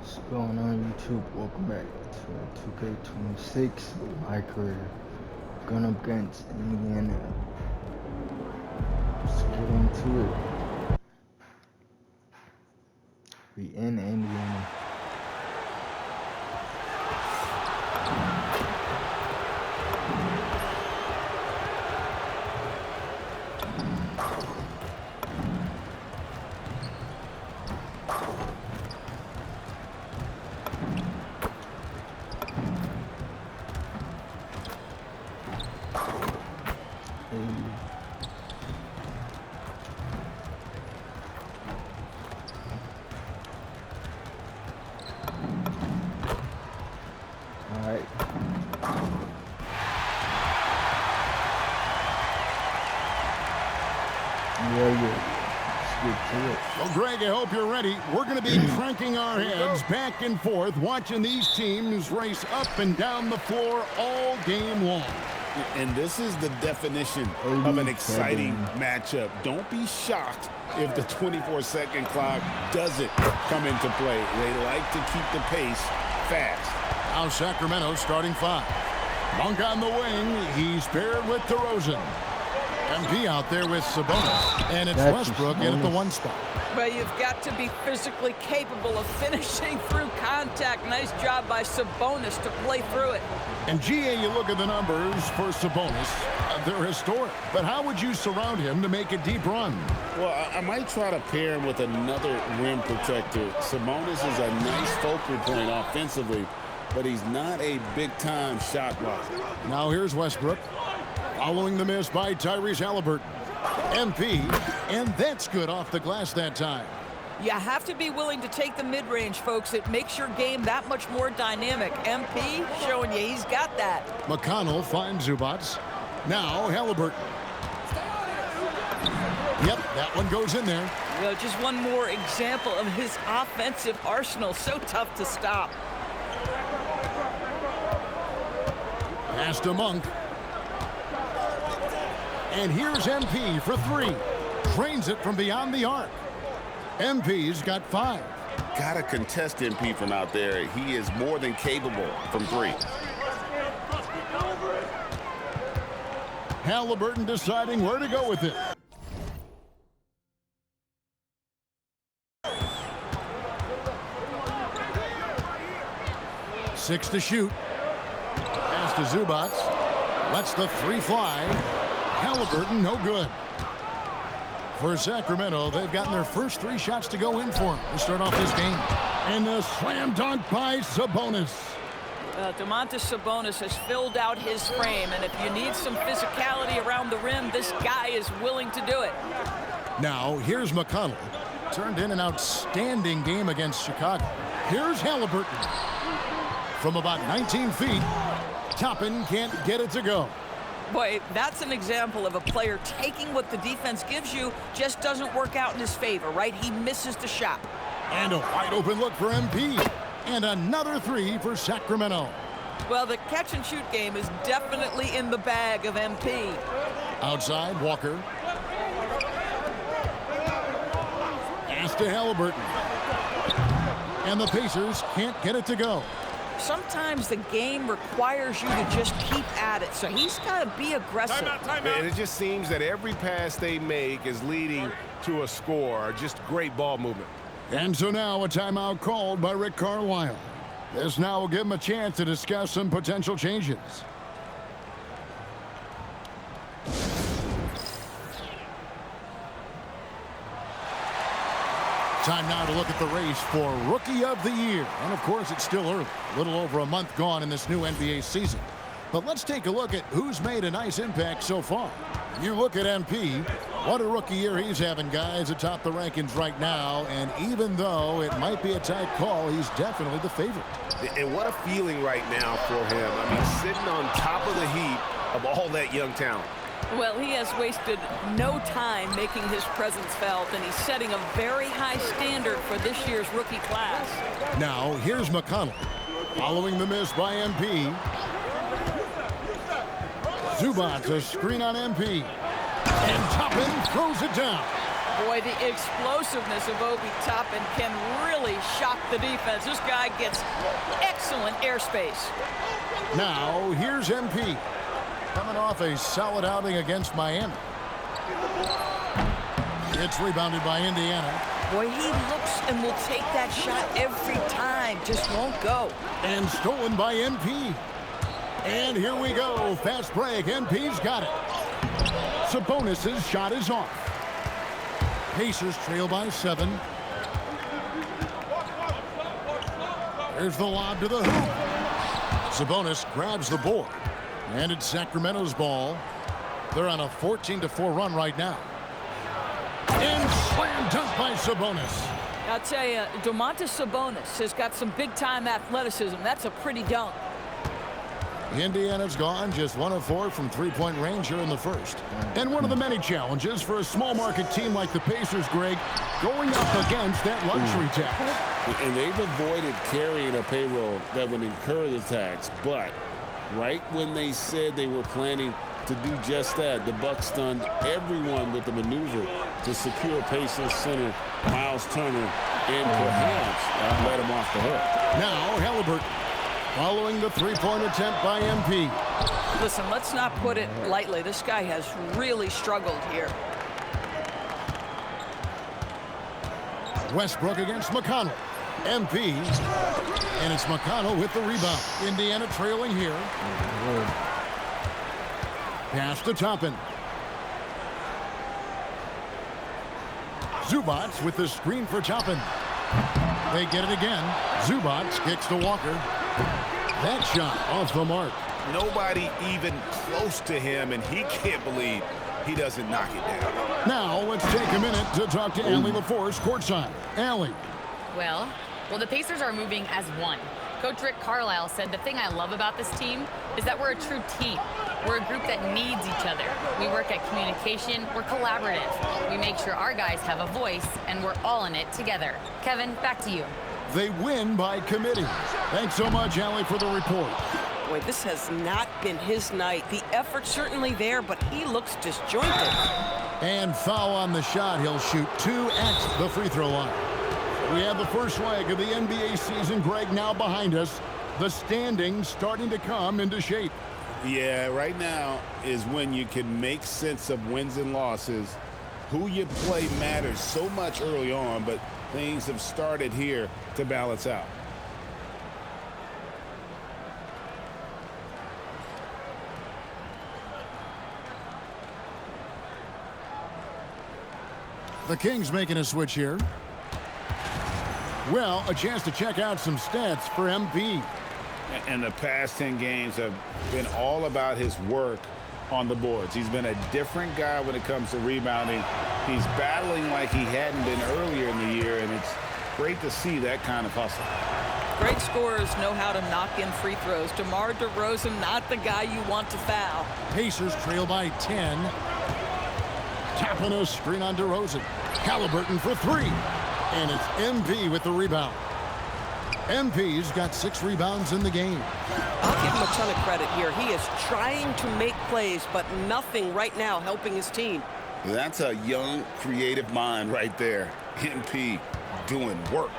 What's going on YouTube? Welcome back to 2K26, my career. Going up against Indiana. Let's get into it. We in Indiana. Alright. Yeah. Let's get to it. Well, Greg, I hope you're ready. We're going to be cranking our heads back and forth, watching these teams race up and down the floor all game long. And this is the definition of an exciting matchup. Don't be shocked if the 24-second clock doesn't come into play. They like to keep the pace fast. Now Sacramento starting five. Monk on the wing. He's paired with DeRozan. MP out there with Sabonis. And it's Westbrook in at the one spot. Well, you've got to be physically capable of finishing through contact. Nice job by Sabonis to play through it. And GA, you look at the numbers for Sabonis. They're historic. But how would you surround him to make a deep run? Well, I might try to pair him with another rim protector. Sabonis is a nice focal point offensively, but he's not a big-time shot blocker. Now here's Westbrook. Following the miss by Tyrese Halliburton. MP, and that's good off the glass that time. You have to be willing to take the mid-range, folks. It makes your game that much more dynamic. MP showing you he's got that. McConnell finds Zubac. Now Halliburton. Yep, that one goes in there. Well, just one more example of his offensive arsenal. So tough to stop. Pass to Monk. And here's MP for three. Drains it from beyond the arc. MP's got five. Gotta contest MP from out there. He is more than capable from three. Halliburton deciding where to go with it. Six to shoot. Pass to Zubac. Lets the three fly. Halliburton, no good. For Sacramento, they've gotten their first three shots to go in for him to start off this game. And a slam dunk by Sabonis. Domantas Sabonis has filled out his frame, and if you need some physicality around the rim, this guy is willing to do it. Now, here's McConnell. Turned in an outstanding game against Chicago. Here's Halliburton. From about 19 feet, Toppin can't get it to go. Boy, that's an example of a player taking what the defense gives you, just doesn't work out in his favor, right? He misses the shot. And a wide open look for MP. And another three for Sacramento. Well, the catch-and-shoot game is definitely in the bag of MP. Outside, Walker. Pass to Halliburton. And the Pacers can't get it to go. Sometimes the game requires you to just keep at it, so he's got to be aggressive. Timeout. And it just seems that every pass they make is leading to a score. Just great ball movement. And so now a timeout called by Rick Carlisle. This now will give him a chance to discuss some potential changes. Time now to look at the race for Rookie of the Year. And, of course, it's still early. A little over a month gone in this new NBA season. But let's take a look at who's made a nice impact so far. You look at MP. What a rookie year he's having, guys, atop the rankings right now. And even though it might be a tight call, he's definitely the favorite. And what a feeling right now for him. I mean, sitting on top of the heap of all that young talent. Well, he has wasted no time making his presence felt, and he's setting a very high standard for this year's rookie class. Now, here's McConnell. Following the miss by MP. Zubac, a screen on MP. And Toppin throws it down. Boy, the explosiveness of Obi Toppin can really shock the defense. This guy gets excellent airspace. Now, here's MP. Coming off a solid outing against Miami. It's rebounded by Indiana. Boy, he looks and will take that shot every time. Just won't go. And stolen by MP. And here we go. Fast break. MP's got it. Sabonis' shot is off. Pacers trail by 7. There's the lob to the hoop. Sabonis grabs the board. And it's Sacramento's ball. They're on a 14-4 run right now. And slam dunk by Sabonis. I'll tell you, Domantas Sabonis has got some big-time athleticism. That's a pretty dunk. Indiana's gone just 1 of 4 from three-point range here in the first. And one of the many challenges for a small market team like the Pacers, Greg, going up against that luxury tax. And they've avoided carrying a payroll that would incur the tax. But right when they said they were planning to do just that, the Bucks stunned everyone with the maneuver to secure Pacers center Miles Turner and perhaps let him off the hook. Now Halliburton following the three-point attempt by MP. Listen, let's not put it lightly. This guy has really struggled here. Westbrook against McConnell. MP. And it's McConnell with the rebound. Indiana trailing here. Pass to Toppin. Zubac with the screen for Toppin. They get it again. Zubac kicks to Walker. That shot off the mark. Nobody even close to him, and he can't believe he doesn't knock it down. Now let's take a minute to talk to Allie LaForce courtside. Allie. Well, the Pacers are moving as one. Coach Rick Carlisle said the thing I love about this team is that we're a true team. We're a group that needs each other. We work at communication. We're collaborative. We make sure our guys have a voice, and we're all in it together. Kevin, back to you. They win by committee. Thanks so much, Allie, for the report. Boy, this has not been his night. The effort's certainly there, but he looks disjointed. And foul on the shot. He'll shoot 2 at the free throw line. We have the first leg of the NBA season, Greg, now behind us. The standings starting to come into shape. Yeah, right now is when you can make sense of wins and losses. Who you play matters so much early on, but things have started here to balance out. The Kings making a switch here. Well, a chance to check out some stats for MP. And the past 10 games have been all about his work on the boards. He's been a different guy when it comes to rebounding. He's battling like he hadn't been earlier in the year, and it's great to see that kind of hustle. Great scorers know how to knock in free throws. DeMar DeRozan, not the guy you want to foul. Pacers trail by 10. Tapping a screen on DeRozan. Halliburton for 3. And it's MP with the rebound. MP's got 6 rebounds in the game. I'll give him a ton of credit here. He is trying to make plays, but nothing right now helping his team. That's a young, creative mind right there. MP doing work.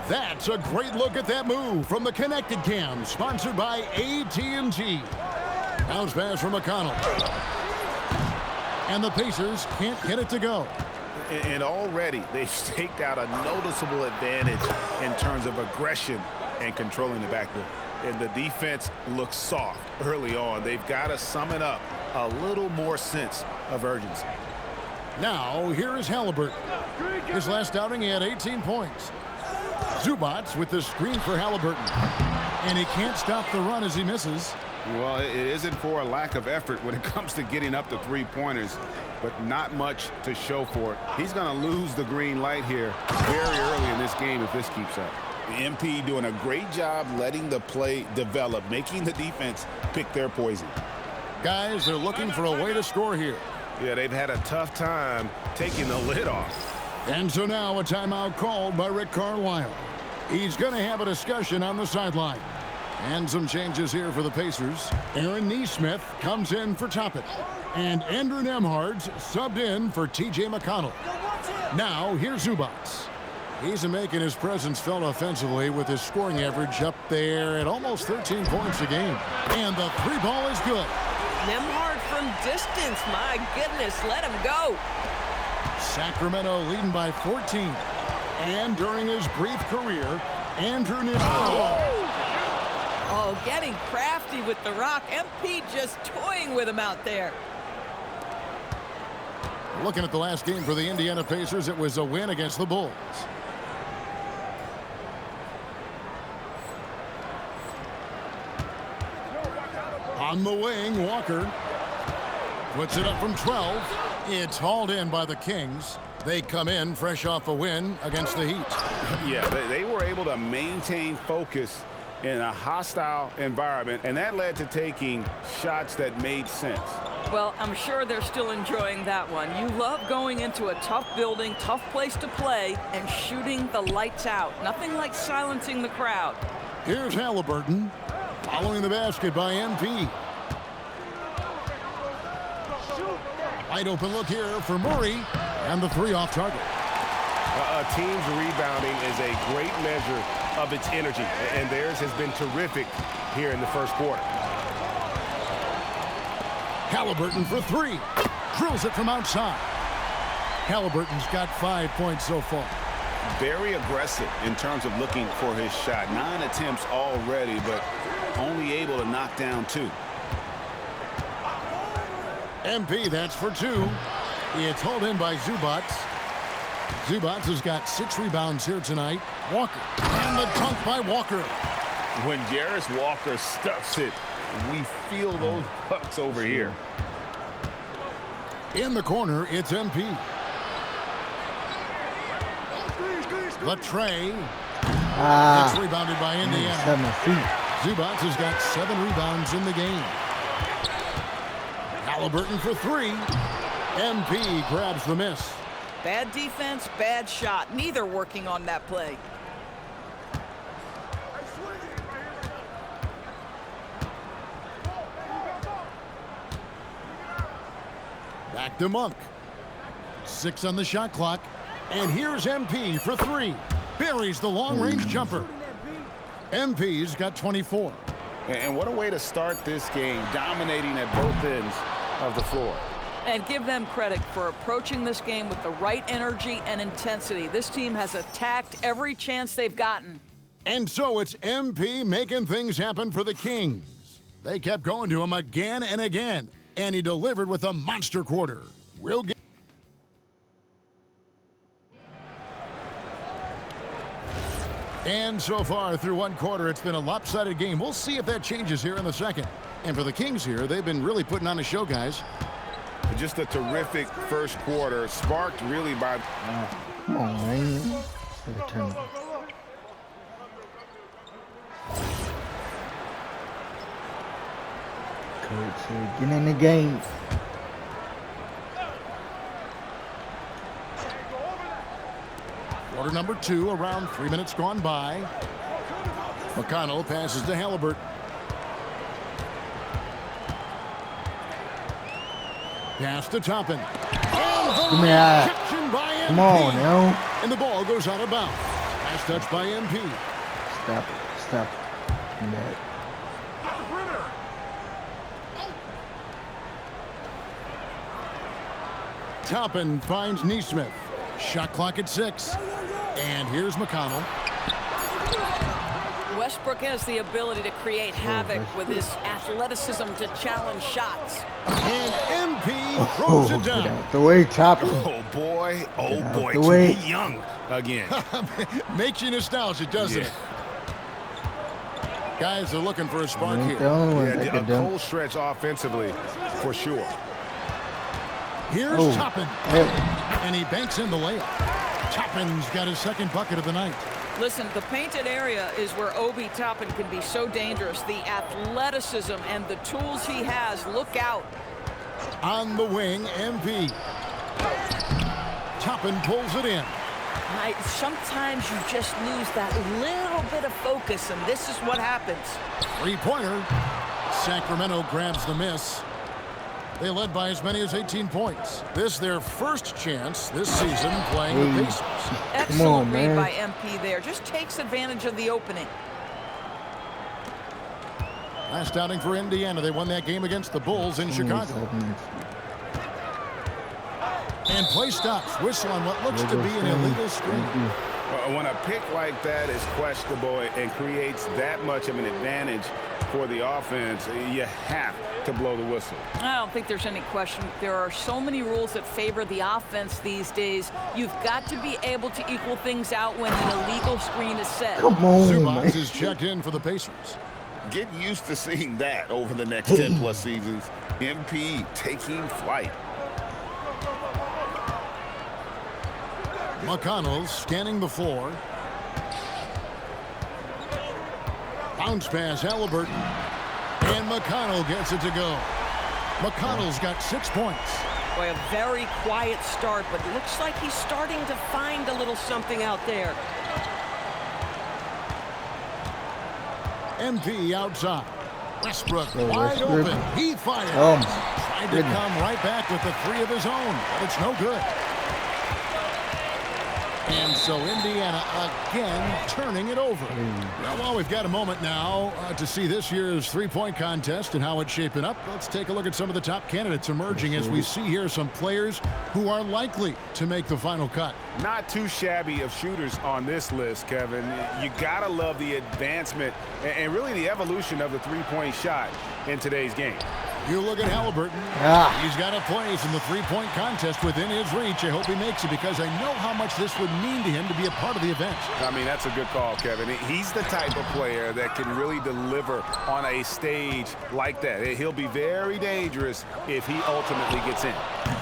That's a great look at that move from the Connected Cam, sponsored by AT&T. Bounce pass from McConnell. And the Pacers can't get it to go. And already they've staked out a noticeable advantage in terms of aggression and controlling the backboard. And the defense looks soft early on. They've got to sum it up a little more sense of urgency. Now, here is Halliburton. His last outing, he had 18 points. Zubac with the screen for Halliburton. And he can't stop the run as he misses. Well, it isn't for a lack of effort when it comes to getting up to three-pointers, but not much to show for it. He's going to lose the green light here very early in this game if this keeps up. The MP doing a great job letting the play develop, making the defense pick their poison. Guys, they're looking for a way to score here. Yeah, they've had a tough time taking the lid off. And so now a timeout called by Rick Carlisle. He's going to have a discussion on the sideline. And some changes here for the Pacers. Aaron Nesmith comes in for Toppin. And Andrew Nembhard subbed in for T.J. McConnell. Now, here's Zubac. He's making his presence felt offensively with his scoring average up there at almost 13 points a game. And the three ball is good. Nembhard from distance. My goodness, let him go. Sacramento leading by 14. And during his brief career, Andrew Nembhard. Oh, getting crafty with the rock. MP just toying with him out there. Looking at the last game for the Indiana Pacers, it was a win against the Bulls. On the wing, Walker puts it up from 12. It's hauled in by the Kings. They come in fresh off a win against the Heat. Yeah, they were able to maintain focus in a hostile environment, and that led to taking shots that made sense. Well, I'm sure they're still enjoying that one. You love going into a tough building, tough place to play, and shooting the lights out. Nothing like silencing the crowd. Here's Halliburton following the basket by MP. Wide open look here for Murray, and the three off target. A team's rebounding is a great measure of its energy, and theirs has been terrific here in the first quarter. Halliburton for three. Drills it from outside. Halliburton's got 5 points so far. Very aggressive in terms of looking for his shot. 9 attempts already, but only able to knock down 2. MP, that's for 2. It's hauled in by Zubac. Zubac has got 6 rebounds here tonight. Walker, and the dunk by Walker. When Jarace Walker stuffs it, we feel those bucks over here. In the corner, it's MP. The tray. It's rebounded by Indiana. 7 feet. Zubac has got 7 rebounds in the game. Halliburton for 3. MP grabs the miss. Bad defense, bad shot. Neither working on that play. Back to Monk. 6 on the shot clock. And here's MP for 3. Buries the long-range jumper. MP's got 24. And what a way to start this game, dominating at both ends of the floor. And give them credit for approaching this game with the right energy and intensity. This team has attacked every chance they've gotten. And so it's MP making things happen for the Kings. They kept going to him again and again, and he delivered with a monster quarter. We'll get... And so far through one quarter, it's been a lopsided game. We'll see if that changes here in the second. And for the Kings here, they've been really putting on a show, guys. Just a terrific first quarter, sparked really by... Come on, man. Coach said, get in the game. Quarter number 2, around 3 minutes gone by. McConnell passes to Halliburton. Pass to Toppin. Give me that. Come on, now. And the ball goes out of bounds. Pass touch by MP. Stop it. Stop it. Give me that. Toppin finds Nesmith. Shot clock at 6. And here's McConnell. Westbrook has the ability to create havoc with his athleticism to challenge shots. And MP throws it down. Get out the way, Toppin. Oh, boy. Oh, boy. the To way. be young again. Makes you nostalgic, doesn't it? Guys are looking for a spark Ain't here. the only one Yeah, that a can dunk. cold stretch offensively, for sure. Here's Oh. Toppin. Hey. And he banks in the layup. Toppin's got his second bucket of the night. Listen, the painted area is where Obi Toppin can be so dangerous. The athleticism and the tools he has, look out. On the wing, MP. Toppin pulls it in. Sometimes you just lose that little bit of focus, and this is what happens. 3-pointer. Sacramento grabs the miss. They led by as many as 18 points. This their first chance this season playing the Pacers. Excellent read by MP there. Just takes advantage of the opening. Last outing for Indiana. They won that game against the Bulls in Chicago. And play stops. Whistle on what looks to be an illegal screen. When a pick like that is questionable and creates that much of an advantage for the offense, you have to blow the whistle. I don't think there's any question. There are so many rules that favor the offense these days. You've got to be able to equal things out when an illegal screen is set. Come on, Zubac is checked in for the Pacers. Get used to seeing that over the next 10+ seasons. MP taking flight. McConnell scanning the floor. Bounce pass, Halliburton. And McConnell gets it to go. McConnell's got 6 points. Boy, a very quiet start, but looks like he's starting to find a little something out there. MP outside. Westbrook wide open. He fires. Tried to come right back with the 3 of his own, but it's no good. And so Indiana again turning it over. Well, we've got a moment now to see this year's three-point contest and how it's shaping up. Let's take a look at some of the top candidates emerging as we see here some players who are likely to make the final cut. Not too shabby of shooters on this list, Kevin. You gotta love the advancement and really the evolution of the three-point shot in today's game. You look at Halliburton. He's got a place in the three-point contest within his reach. I hope he makes it because I know how much this would mean to him to be a part of the event. I mean, that's a good call, Kevin. He's the type of player that can really deliver on a stage like that. He'll be very dangerous if he ultimately gets in.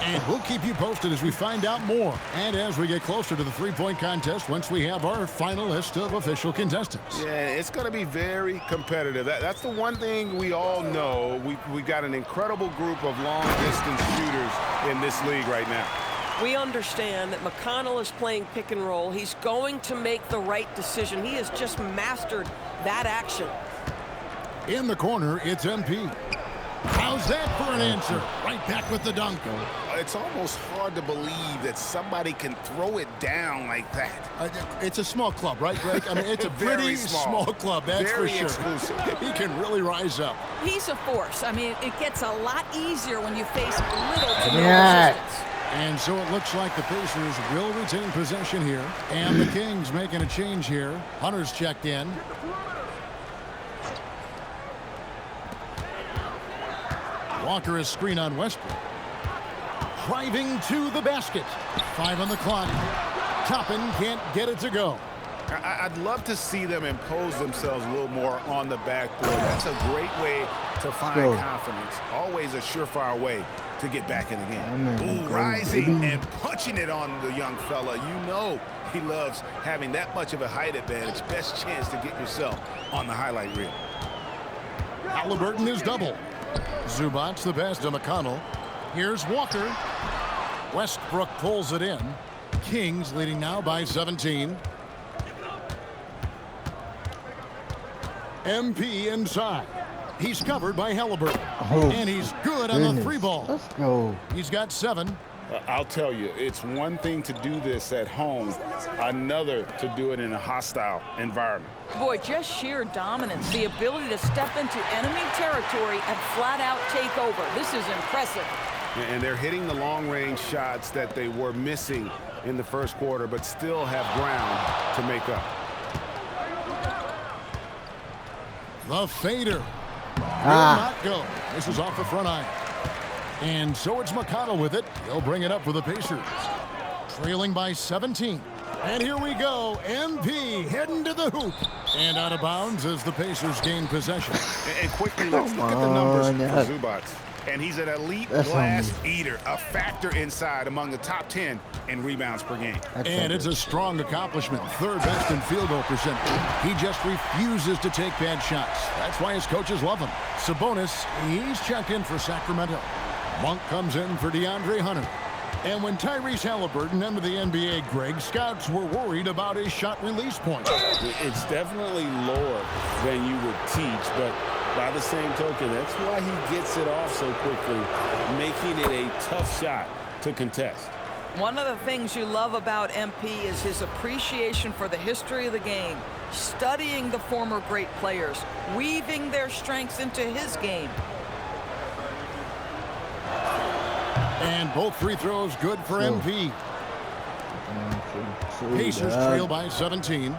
And we'll keep you posted as we find out more and as we get closer to the three-point contest once we have our final list of official contestants. Yeah, it's going to be very competitive. That's the one thing we all know. We got an incredible group of long-distance shooters in this league right now. We understand that McConnell is playing pick and roll. He's going to make the right decision. He has just mastered that action. In the corner, it's MP. How's that for an answer? Right back with the dunk. It's almost hard to believe that somebody can throw it down like that. It's a small club, right, Greg? I mean, it's a pretty small club, that's very for sure. Exclusive. He can really rise up. He's a force. I mean, it gets a lot easier when you face little to no resistance. And so it looks like the Pacers will retain possession here. And the Kings making a change here. Hunter's checked in. Walker is screen on Westbrook. Driving to the basket. 5 on the clock. Toppin can't get it to go. I'd love to see them impose themselves a little more on the backboard. That's a great way to find confidence. Always a surefire way to get back in the game. Ooh, rising and punching it on the young fella. You know he loves having that much of a height advantage. Best chance to get yourself on the highlight reel. Halliburton is double. Zubac's the pass to McConnell. Here's Walker. Westbrook pulls it in. Kings leading now by 17. MP inside. He's covered by Halliburton. And he's good on the 3 ball. Let's go. He's got 7. I'll tell you, it's one thing to do this at home, another to do it in a hostile environment. Boy, just sheer dominance, the ability to step into enemy territory and flat out take over. This is impressive. And they're hitting the long-range shots that they were missing in the first quarter, but still have ground to make up. The fader. Will not go. This is off the front iron. And so it's McConnell with it. He'll bring it up for the Pacers. Trailing by 17. And here we go. MP heading to the hoop. And out of bounds as the Pacers gain possession. And quickly, let's look at the numbers for Zubac. And he's an elite glass eater, a factor inside among the top 10 in rebounds per game. And it's a strong accomplishment. 3rd best in field goal percentage. He just refuses to take bad shots. That's why his coaches love him. Sabonis, he's checked in for Sacramento. Monk comes in for DeAndre Hunter. And when Tyrese Halliburton entered the NBA, Greg, scouts were worried about his shot release point. It's definitely lower than you would teach, but by the same token, that's why he gets it off so quickly, making it a tough shot to contest. One of the things you love about MP is his appreciation for the history of the game, studying the former great players, weaving their strengths into his game. And both free throws good for MP. Pacers trail by 17.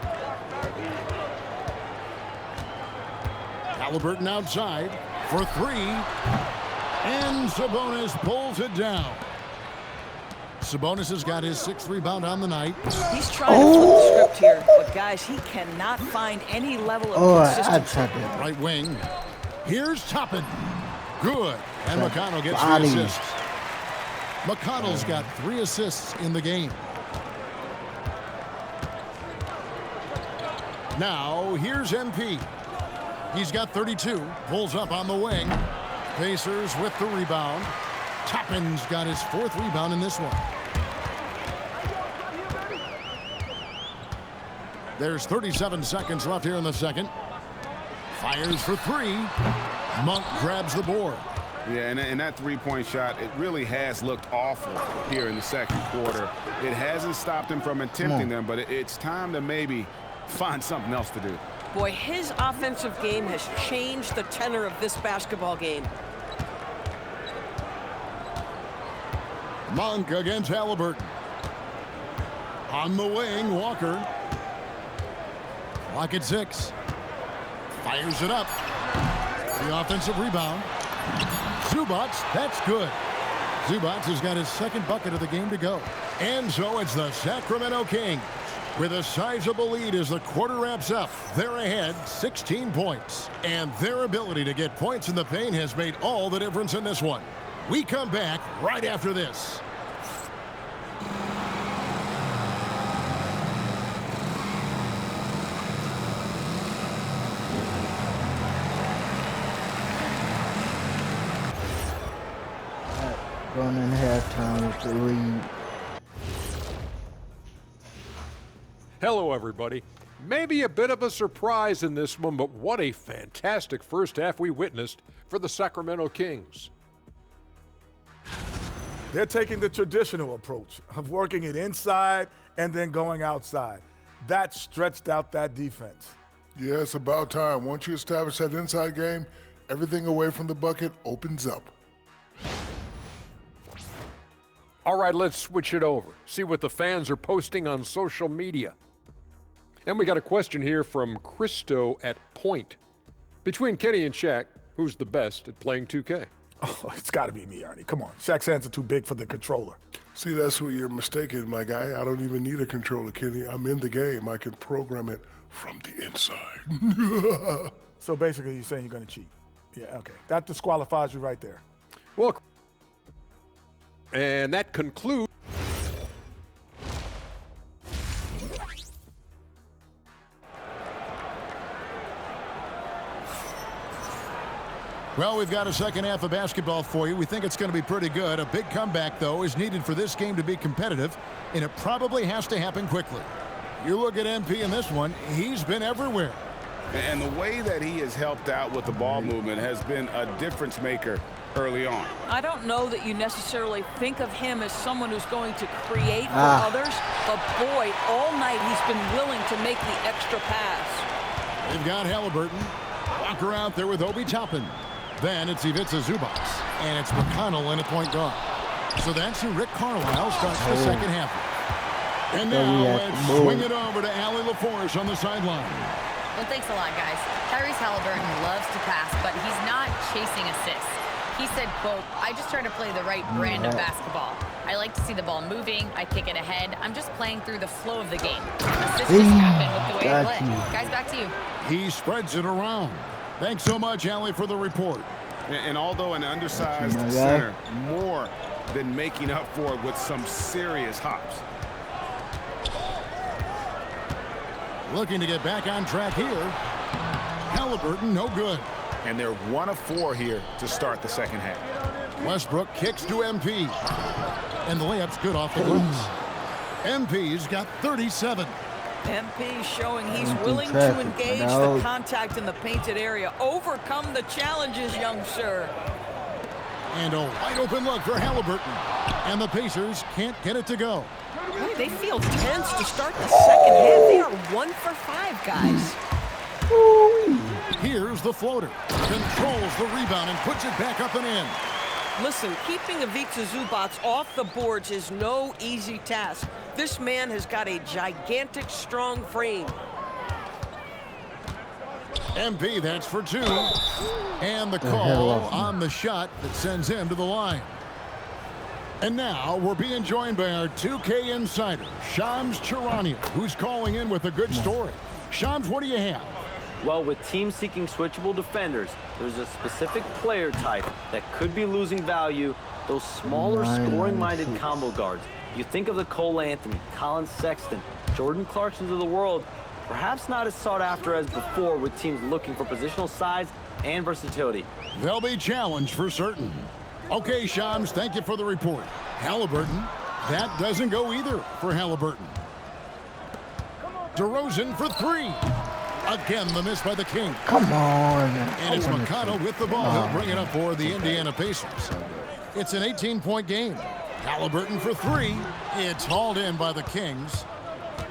Halliburton outside for three. And Sabonis pulls it down. Sabonis has got his 6th rebound on the night. He's trying to flip the script here, but guys, he cannot find any level of consistency. Right wing. Here's Toppin. Good. And McConnell gets the assist. McConnell's got 3 assists in the game. Now, here's MP. He's got 32. Pulls up on the wing. Pacers with the rebound. Toppin's got his 4th rebound in this one. There's 37 seconds left here in the second. Fires for 3. Monk grabs the board. Yeah, and that three-point shot, it really has looked awful here in the second quarter. It hasn't stopped him from attempting them, but it's time to maybe find something else to do. Boy, his offensive game has changed the tenor of this basketball game. Monk against Halliburton. On the wing, Walker. Clock at 6. Fires it up. The offensive rebound. Zubac, that's good. Zubac has got his 2nd bucket of the game to go. And so it's the Sacramento Kings with a sizable lead as the quarter wraps up. They're ahead 16 points. And their ability to get points in the paint has made all the difference in this one. We come back right after this. Going in halftime with the lead. Hello, everybody. Maybe a bit of a surprise in this one, but what a fantastic first half we witnessed for the Sacramento Kings. They're taking the traditional approach of working it inside and then going outside. That stretched out that defense. Yeah, it's about time. Once you establish that inside game, everything away from the bucket opens up. All right, let's switch it over. See what the fans are posting on social media. And we got a question here from Christo at Point. Between Kenny and Shaq, who's the best at playing 2K? Oh, it's got to be me, Ernie. Come on. Shaq's hands are too big for the controller. See, that's where you're mistaken, my guy. I don't even need a controller, Kenny. I'm in the game. I can program it from the inside. So basically, you're saying you're going to cheat. Yeah, okay. That disqualifies you right there. Well, and that concludes. Well, we've got a second half of basketball for you. We think it's going to be pretty good. A big comeback, though, is needed for this game to be competitive, and it probably has to happen quickly. You look at MP in this one, he's been everywhere. And the way that he has helped out with the ball movement has been a difference maker early on. I don't know that you necessarily think of him as someone who's going to create for others, but boy, all night he's been willing to make the extra pass. They've got Halliburton. Walker out there with Obi Toppin. Then it's Ivica Zubac, and it's McConnell in a point guard. So that's who Rick Carlisle starts the second half. And now let's swing it over to Allie LaForge on the sideline. Well, thanks a lot, guys. Tyrese Halliburton loves to pass, but he's not chasing assists. He said, quote, "I just try to play the right brand of basketball. I like to see the ball moving. I kick it ahead. I'm just playing through the flow of the game. Assists just happen with the way I play." Guys, back to you. He spreads it around. Thanks so much, Allie, for the report. And although an undersized center, more than making up for it with some serious hops. Looking to get back on track here. Halliburton, no good. And they're 1 of 4 here to start the second half. Westbrook kicks to MP. And the layup's good off the glass. MP's got 37. MP showing he's willing to traffic, engage no. the contact in the painted area. Overcome the challenges, young sir. And a wide open look for Halliburton. And the Pacers can't get it to go. Boy, they feel tense to start the second half. They are 1 for 5, guys. Here's the floater. Controls the rebound and puts it back up and in. Listen, keeping Ivica Zubac off the boards is no easy task. This man has got a gigantic, strong frame. MP, that's for 2. And the call on the shot that sends him to the line. And now we're being joined by our 2K insider, Shams Charania, who's calling in with a good story. Shams, what do you have? Well, with teams seeking switchable defenders, there's a specific player type that could be losing value, those smaller scoring-minded combo guards. You think of the Cole Anthony, Colin Sexton, Jordan Clarksons of the world, perhaps not as sought after as before with teams looking for positional size and versatility. They'll be challenged for certain. Okay, Shams, thank you for the report. Halliburton, that doesn't go either for Halliburton. DeRozan for 3. Again, the miss by the King. Come on. And it's McConnell with the ball. He'll bring it up for the Indiana Pacers. It's an 18-point game. Halliburton for 3. It's hauled in by the Kings.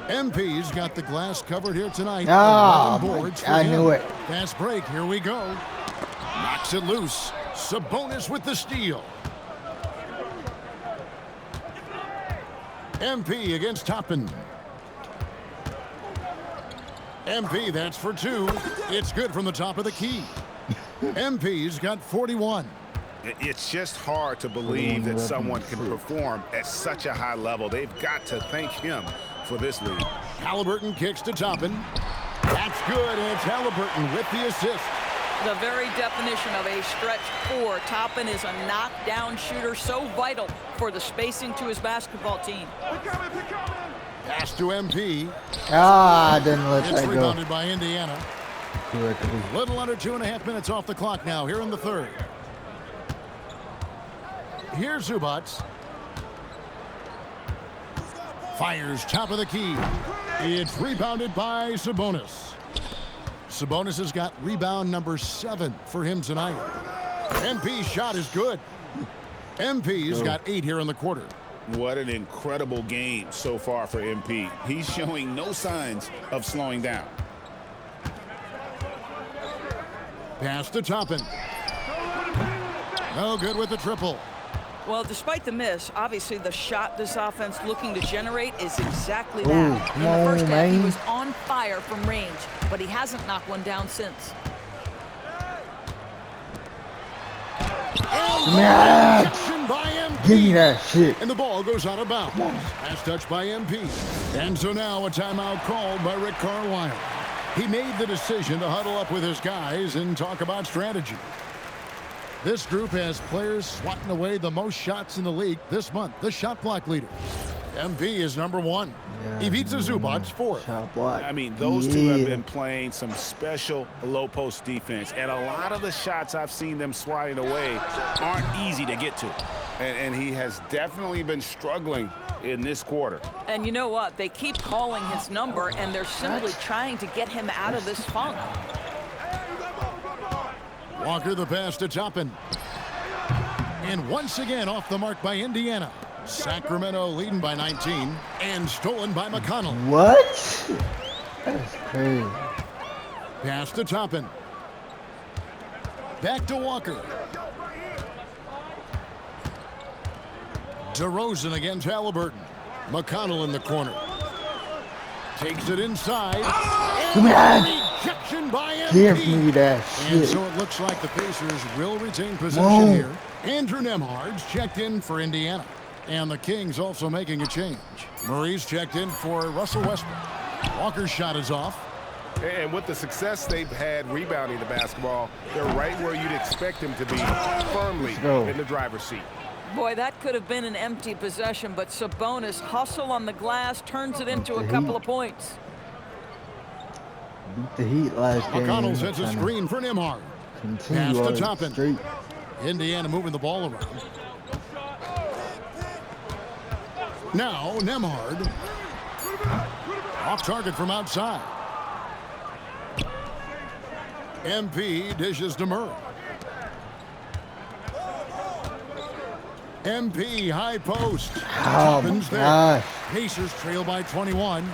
MP's got the glass covered here tonight. I knew it. Fast break. Here we go. Knocks it loose. Sabonis with the steal. MP against Toppin. MP, that's for 2. It's good from the top of the key. MP's got 41. It's just hard to believe that someone can perform at such a high level. They've got to thank him for this lead. Halliburton kicks to Toppin. That's good, and it's Halliburton with the assist. The very definition of a stretch 4. Toppin is a knockdown shooter, so vital for the spacing to his basketball team. Pass to MP. Didn't let It's that go. rebounded by Indiana. Correctly. Little under 2.5 minutes off the clock now here in the third. Here's Zubac. Fires top of the key. It's rebounded by Sabonis. Sabonis has got rebound number 7 for him tonight. MP's shot is good. MP's got 8 here in the quarter. What an incredible game so far for MP. He's showing no signs of slowing down. Pass to Toppin. No good with the triple. Well, despite the miss, obviously the shot this offense looking to generate is exactly that. In the first half, he was on fire from range, but he hasn't knocked one down since. Give me that shit. And the ball goes out of bounds. Pass touch by MP. And so now a timeout called by Rick Carlisle. He made the decision to huddle up with his guys and talk about strategy. This group has players swatting away the most shots in the league this month. The shot block leader. MP is number 1. Ivica Zubac 4th. Shot block. I mean, those two have been playing some special low-post defense, and a lot of the shots I've seen them swatting away aren't easy to get to. And he has definitely been struggling in this quarter. And you know what? They keep calling his number, and they're simply trying to get him out of this funk. Walker the pass to Toppin. And once again off the mark by Indiana. Sacramento leading by 19 and stolen by McConnell. What? That's crazy. Pass to Toppin. Back to Walker. DeRozan against Halliburton. McConnell in the corner. Takes it inside. And rejection by MP. Give me that shit. And so it looks like the Pacers will retain possession here. Andrew Nembhard's checked in for Indiana. And the Kings also making a change. Murray's checked in for Russell Westbrook. Walker's shot is off. And with the success they've had rebounding the basketball, they're right where you'd expect them to be, firmly in the driver's seat. Boy, that could have been an empty possession, but Sabonis hustle on the glass, turns it into a couple of points. Beat the Heat last game. McConnell sets a screen for Nembhard. Pass to Toppin. Indiana moving the ball around. Now Nembhard. Off target from outside. MP dishes to Murray. MP high post. Oh, my gosh. Pacers trail by 21.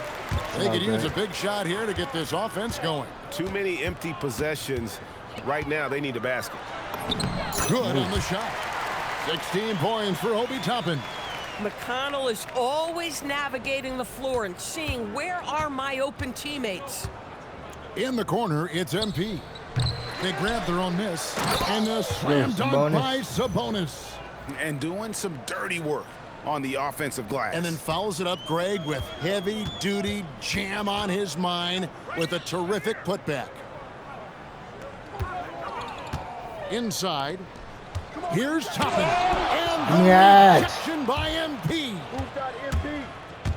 They could use a big shot here to get this offense going. Too many empty possessions. Right now, they need a basket. Good on the shot. 16 points for Obi Toppin. McConnell is always navigating the floor and seeing where are my open teammates. In the corner, it's MP. They grab their own miss. And the slam dunk by Sabonis. And doing some dirty work on the offensive glass. And then fouls it up, Greg, with heavy-duty jam on his mind with a terrific putback. Inside. Here's Toppin. And the rejection by MP.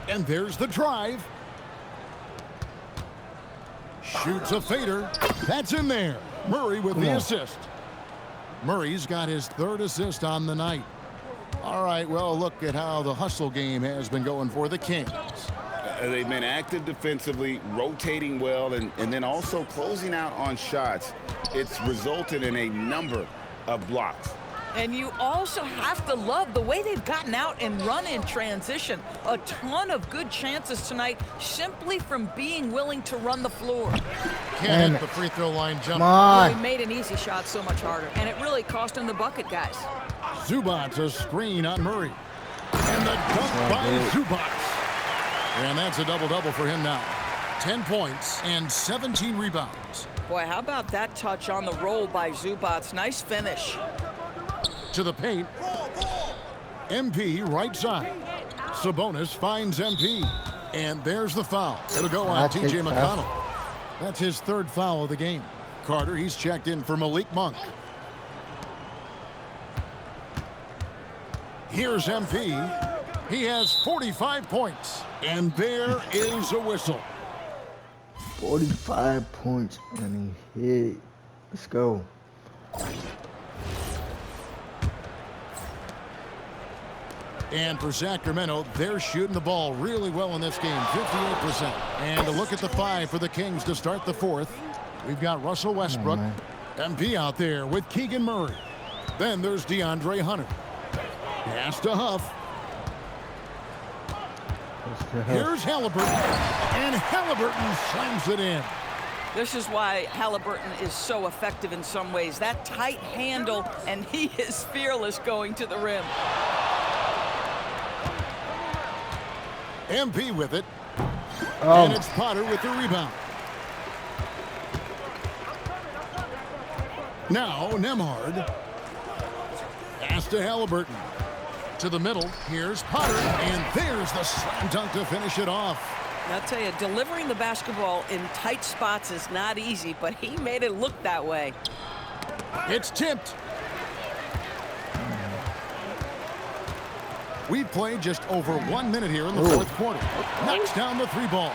And there's the drive. Shoots a fader. That's in there. Murray with the assist. Murray's got his third assist on the night. All right, well, look at how the hustle game has been going for the Kings. They've been active defensively, rotating well, and then also closing out on shots. It's resulted in a number of blocks. And you also have to love the way they've gotten out and run in transition. A ton of good chances tonight simply from being willing to run the floor. Can't hit the free throw line jump. Come on. He made an easy shot so much harder, and it really cost him the bucket, guys. Zubac a screen on Murray. And the dunk by Zubac. And that's a double-double for him now. 10 points and 17 rebounds. Boy, how about that touch on the roll by Zubac? Nice finish. To the paint. MP right side. Sabonis finds MP. And there's the foul. It'll go on TJ McConnell. That's his third foul of the game. Carter, he's checked in for Malik Monk. Here's MP. He has 45 points. And there is a whistle. 45 points and he hit. Let's go. And for Sacramento, they're shooting the ball really well in this game, 58%. And a look at the 5 for the Kings to start the fourth. We've got Russell Westbrook, MP out there with Keegan Murray. Then there's DeAndre Hunter. Pass to Huff. Here's Halliburton. And Halliburton slams it in. This is why Halliburton is so effective in some ways. That tight handle, and he is fearless going to the rim. MP with it. And it's Potter with the rebound. Now Nembhard. Pass to Halliburton. To the middle. Here's Potter. And there's the slam dunk to finish it off. I'll tell you, delivering the basketball in tight spots is not easy, but he made it look that way. It's tipped. We've played just over 1 minute here in the fourth quarter. Knocks down the 3 ball.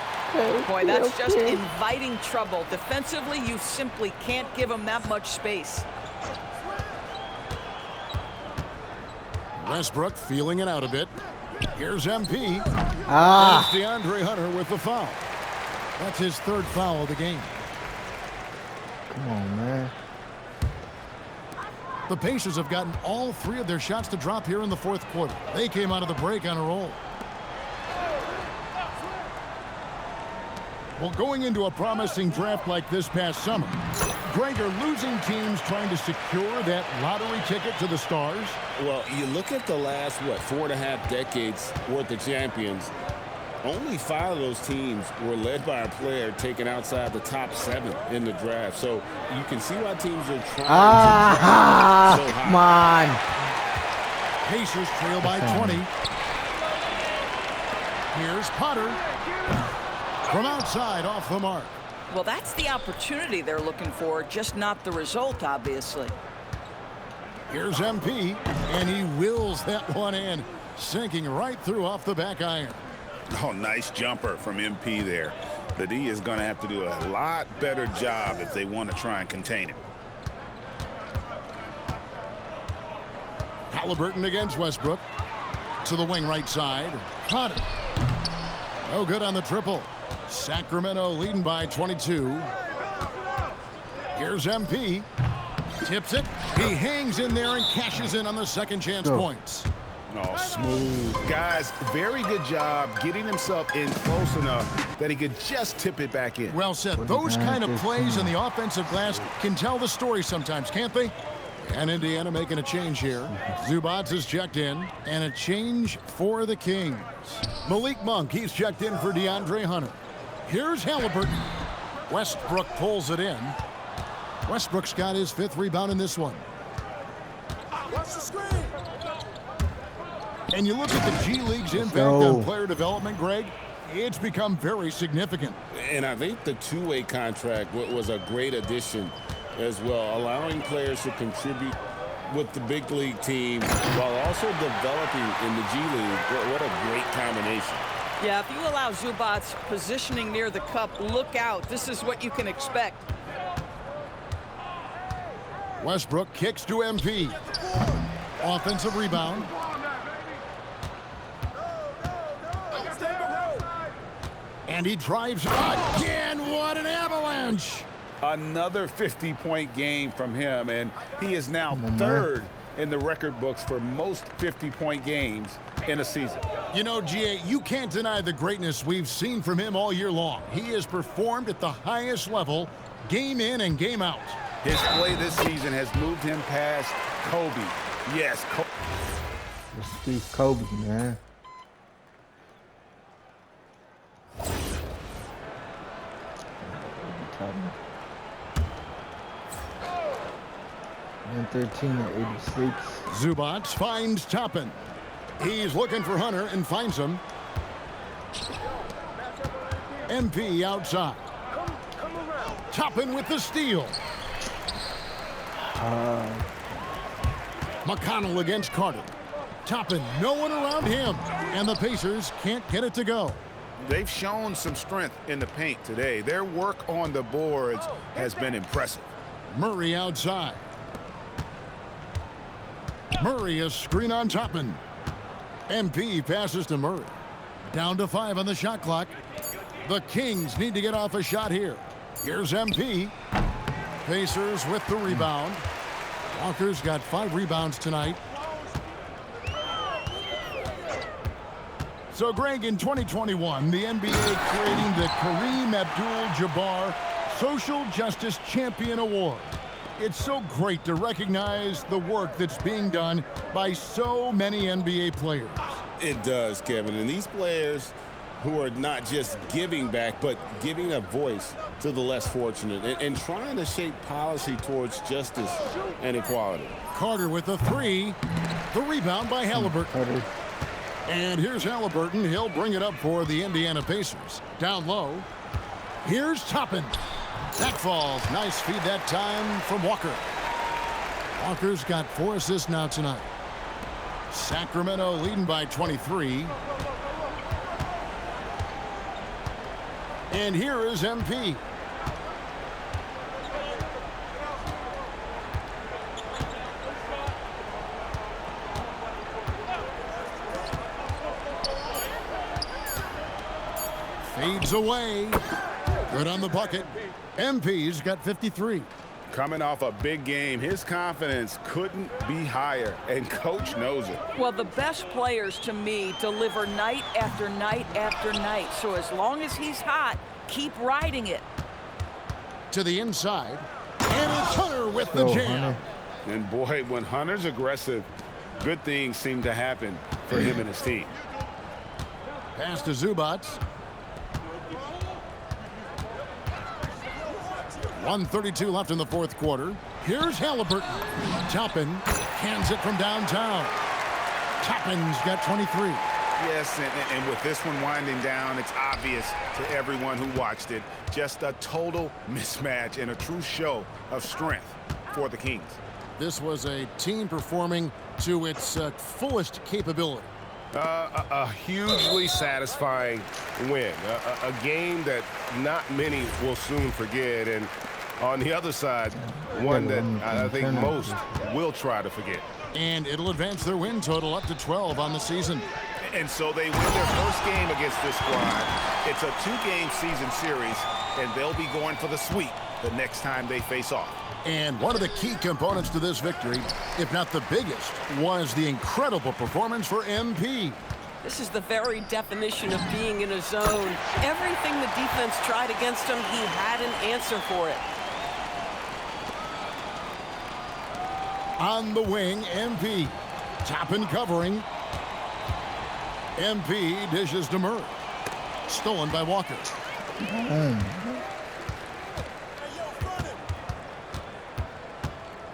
Boy, that's just inviting trouble. Defensively, you simply can't give him that much space. Westbrook feeling it out a bit. Here's MP. That's DeAndre Hunter with the foul. That's his third foul of the game. Come on, man. The Pacers have gotten all 3 of their shots to drop here in the fourth quarter. They came out of the break on a roll. Well, going into a promising draft like this past summer, Greg, are losing teams trying to secure that lottery ticket to the stars? Well, you look at the last, 4.5 decades worth of champions. Only 5 of those teams were led by a player taken outside the top 7 in the draft. So you can see why teams are trying to so come on. Pacers trail by 20. Here's Potter. From outside, off the mark. Well, that's the opportunity they're looking for, just not the result, obviously. Here's MP, and he wills that one in, sinking right through off the back iron. Oh, nice jumper from MP there. The D is going to have to do a lot better job if they want to try and contain him. Halliburton against Westbrook. To the wing right side. Potter. No good on the triple. Sacramento leading by 22. Here's MP. Tips it. He hangs in there and cashes in on the second chance points. Oh, smooth. Guys, very good job getting himself in close enough that he could just tip it back in. Well said. Those kind of plays in the offensive glass can tell the story sometimes, can't they? And Indiana making a change here. Zubac is checked in, and a change for the Kings. Malik Monk, he's checked in for DeAndre Hunter. Here's Halliburton. Westbrook pulls it in. Westbrook's got his 5th rebound in this one. Watch the screen. And you look at the G League's impact on player development, Greg, it's become very significant. And I think the two-way contract was a great addition as well, allowing players to contribute with the big league team while also developing in the G League. What a great combination. Yeah, if you allow Zubac positioning near the cup, look out. This is what you can expect. Westbrook kicks to MP. Offensive rebound. And he drives again. What an avalanche. Another 50-point game from him, and he is now 3rd in the record books for most 50-point games in a season. You know, GA, you can't deny the greatness we've seen from him all year long. He has performed at the highest level, game in and game out. His play this season has moved him past Kobe. Yes, Kobe. Steve Kobe, man. And 13 and 86. Zubac finds Toppin. He's looking for Hunter and finds him. MP outside. Toppin with the steal. McConnell against Carter. Toppin, no one around him. And the Pacers can't get it to go. They've shown some strength in the paint today. Their work on the boards has been impressive. Murray outside. Murray a screen on Toppin. MP passes to Murray. Down to 5 on the shot clock. The Kings need to get off a shot here. Here's MP. Pacers with the rebound. Walker's got 5 rebounds tonight. So, Greg, in 2021, the NBA creating the Kareem Abdul-Jabbar Social Justice Champion Award. It's so great to recognize the work that's being done by so many NBA players. It does, Kevin. And these players who are not just giving back, but giving a voice to the less fortunate and trying to shape policy towards justice and equality. Carter with a 3. The rebound by Halliburton. And here's Halliburton. He'll bring it up for the Indiana Pacers. Down low. Here's Toppin. That falls. Nice feed that time from Walker. Walker's got 4 assists now tonight. Sacramento leading by 23. And here is MP. Fades away. Good on the bucket. MP's got 53. Coming off a big game, his confidence couldn't be higher, and coach knows it. Well, the best players to me deliver night after night after night. So as long as he's hot, keep riding it. To the inside. And it's Hunter with the jam. And boy, when Hunter's aggressive, good things seem to happen for him and his team. Pass to Zubac. 1:32 left in the 4th quarter. Here's Halliburton. Toppin cans it from downtown. Toppin's got 23. Yes, and with this one winding down, it's obvious to everyone who watched it. Just a total mismatch and a true show of strength for the Kings. This was a team performing to its fullest capability. A hugely satisfying win. A game that not many will soon forget. And on the other side, one that I think most will try to forget. And it'll advance their win total up to 12 on the season. And so they win their first game against this squad. It's a 2-game season series, and they'll be going for the sweep the next time they face off. And one of the key components to this victory, if not the biggest, was the incredible performance for MP. This is the very definition of being in a zone. Everything the defense tried against him, he had an answer for it. On the wing, MP. Top and covering. MP dishes to Murray. Stolen by Walker.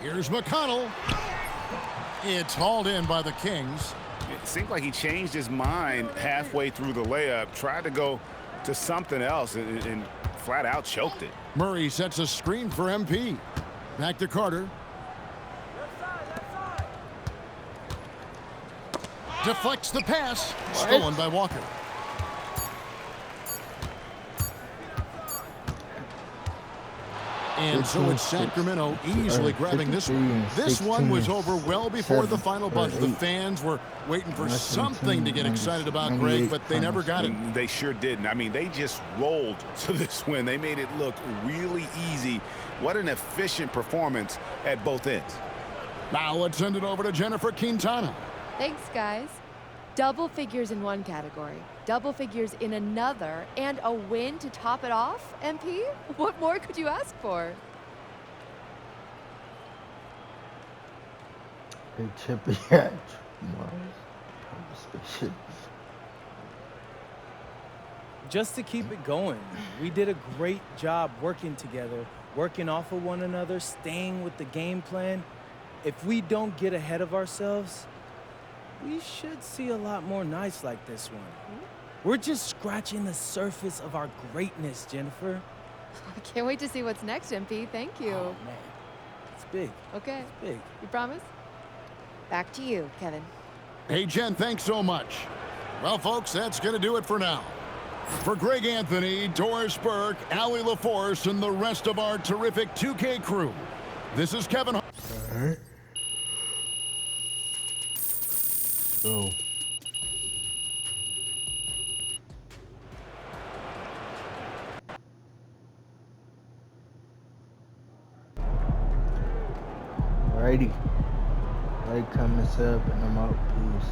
Here's McConnell. It's hauled in by the Kings. It seemed like he changed his mind halfway through the layup, tried to go to something else, and flat out choked it. Murray sets a screen for MP. Back to Carter. Deflects the pass. Stolen by Walker. And so it's Sacramento easily grabbing this one. This one was over well before the final buzzer. The fans were waiting for something to get excited about, Greg, but they never got it. They sure didn't. I mean, they just rolled to this win. They made it look really easy. What an efficient performance at both ends. Now let's send it over to Jennifer Quintana. Thanks, guys. Double figures in one category, double figures in another, and a win to top it off, MP? What more could you ask for? Big chippy hatch. Just to keep it going, we did a great job working together, working off of one another, staying with the game plan. If we don't get ahead of ourselves, we should see a lot more nights like this one. We're just scratching the surface of our greatness, Jennifer. I can't wait to see what's next, MP. Thank you. Oh, man. It's big. Okay. It's big. You promise? Back to you, Kevin. Hey, Jen, thanks so much. Well, folks, that's going to do it for now. For Greg Anthony, Doris Burke, Allie LaForce, and the rest of our terrific 2K crew, this is Kevin. All right. So. Alrighty. Like, comment, sub, and I'm out. Peace.